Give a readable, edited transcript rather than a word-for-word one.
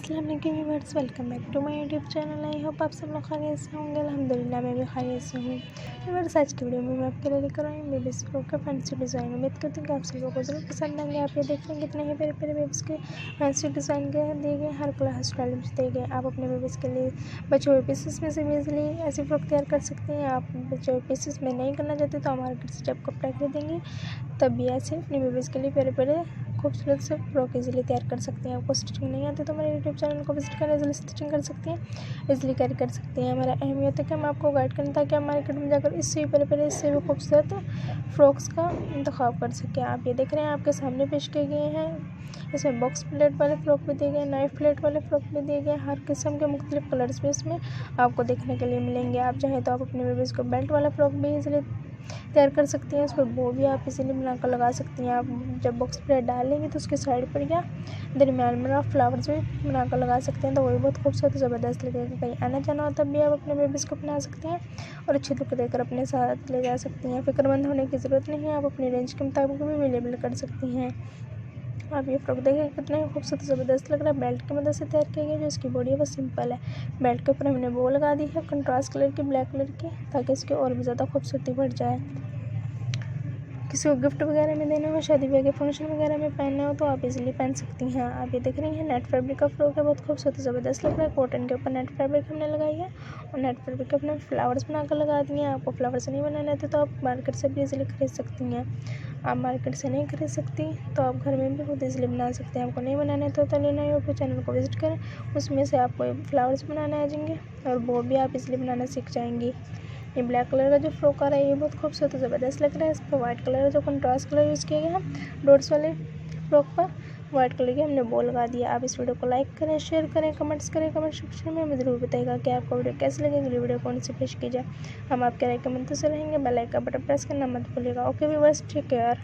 अस्सलाम वालेकुम viewers, welcome back to my YouTube channel. I hope आप सब लोग खैरियत से होंगे। अल्हम्दुलिल्लाह मैं भी खैरियत से हूँ। व्यूअर्स, आज की वीडियो में मैं आपके लिए लेकर आई हूँ बेबीज़ फ्रॉक का फैंसी डिज़ाइन। उम्मीद करती हूँ कि आप सब लोगों को ज़रूर पसंद आएंगे। आप ये देख रहे हैं कितने ही प्यारे प्यारे बेबीज़ के फैंसी डिज़ाइन के दिए गए, हर कलर स्टाइल में दिए गए। आप अपने बेबीज़ के लिए बचे हुए पीसेस में से भी ईजिली ऐसी फ्रॉक तैयार कर सकते हैं। आप बचे हुए पीसेस में नहीं करना चाहते तो आप मार्केट से जब कपड़ा खरीदेंगे तब भी ऐसे अपने बेबीज़ के लिए प्यारे प्यारे खूबसूरत से फ्रॉक इजीली तैयार कर सकते हैं। आपको स्टिचिंग नहीं आती तो हमारे यूट्यूब चैनल को विजिट करें, इजीली स्टिचिंग कर सकते हैं, इजीली कैरी कर सकते हैं। हमारा अहमियत है कि हम आपको गाइड करें ताकि आप मार्केट में जाकर इससे भी पहले इससे भी खूबसूरत फ्रॉक्स का इंतखाब कर सकें। आप ये देख रहे हैं आपके सामने पेश किए गए हैं। इसमें बॉक्स प्लेट वाले फ्रॉक भी दिए गए, नाइफ प्लेट वाले फ्रॉक भी दिए गए। हर किस्म के मुख्तलिफ कलर्स भी इसमें आपको देखने के लिए मिलेंगे। आप चाहें तो आप अपने बेबीज़ को बेल्ट वाला फ्रॉक भी इजीली तैयार कर सकती हैं। उस पर वो भी आप इजीली बनाकर लगा सकती हैं। आप जब बॉक्स प्लेट डालेंगे तो उसके साइड पर या दरमियान में आप फ्लावर्स भी बनाकर लगा सकते हैं, तो वो भी बहुत खूबसूरत ज़बरदस्त लगेगा। कहीं आना जाना हो तब भी आप अपने बेबीज़ को बना सकते हैं और अच्छी लुक देकर अपने साथ ले जा सकती हैं। फिक्रमंद होने की ज़रूरत नहीं है, आप अपनी रेंज के मुताबिक भी अवेलेबल कर सकती हैं। आप ये फ्रॉक देखिए कितना ही खूबसूरत ज़बरदस्त लग रहा है। बेल्ट की मदद से तैयार किया गया, जो इसकी बॉडी है वो सिंपल है। बेल्ट के ऊपर हमने बो लगा दी है कंट्रास्ट कलर की, ब्लैक कलर की, ताकि इसकी और भी ज़्यादा खूबसूरती बढ़ जाए। किसी को गिफ्ट वगैरह में देना हो, शादी ब्याह के फंक्शन वगैरह में पहनना हो तो आप इजीली पहन सकती हैं। आप ये देख रही हैं नेट फैब्रिक का फ्रॉक है, बहुत खूबसूरत ज़बरदस्त लग रहा है। कॉटन के ऊपर नेट फैब्रिक हमने लगाई है और नेट फैब्रिक के अपने फ्लावर्स बनाकर लगा दिए हैं। आपको फ्लावर्स नहीं बनाने थे तो आप मार्केट से भी इजीली खरीद सकती हैं। आप मार्केट से नहीं खरीद सकती तो आप घर में भी खुद इजीली बना सकते हैं। आपको नहीं बनाने तो लेना यूट्यूब चैनल को विजिट करें, उसमें से आपको फ्लावर्स बनाने आ जाएंगे और वो भी आप इजीली बनाना सीख जाएंगी। ये ब्लैक कलर का जो फ्रॉक आ रहा है ये बहुत खूबसूरत ज़बरदस्त लग रहा है। इस पर वाइट कलर का जो कंट्रास्ट कलर यूज़ किया गया है डॉट्स वाले फ्रॉक पर वाइट कलर की हमने बॉल लगा दिया। आप इस वीडियो को लाइक करें, शेयर करें, कमेंट्स करें। कमेंट सेक्शन में हमें ज़रूर बताइएगा कि आपको वीडियो कैसी लगी, अगली वीडियो कौन सी पेश की जाए। हम आपके राय के मुंतज़िर रहेंगे। बेल आइकन बटन प्रेस करना मत भूलिएगा। Okay viewers, take care.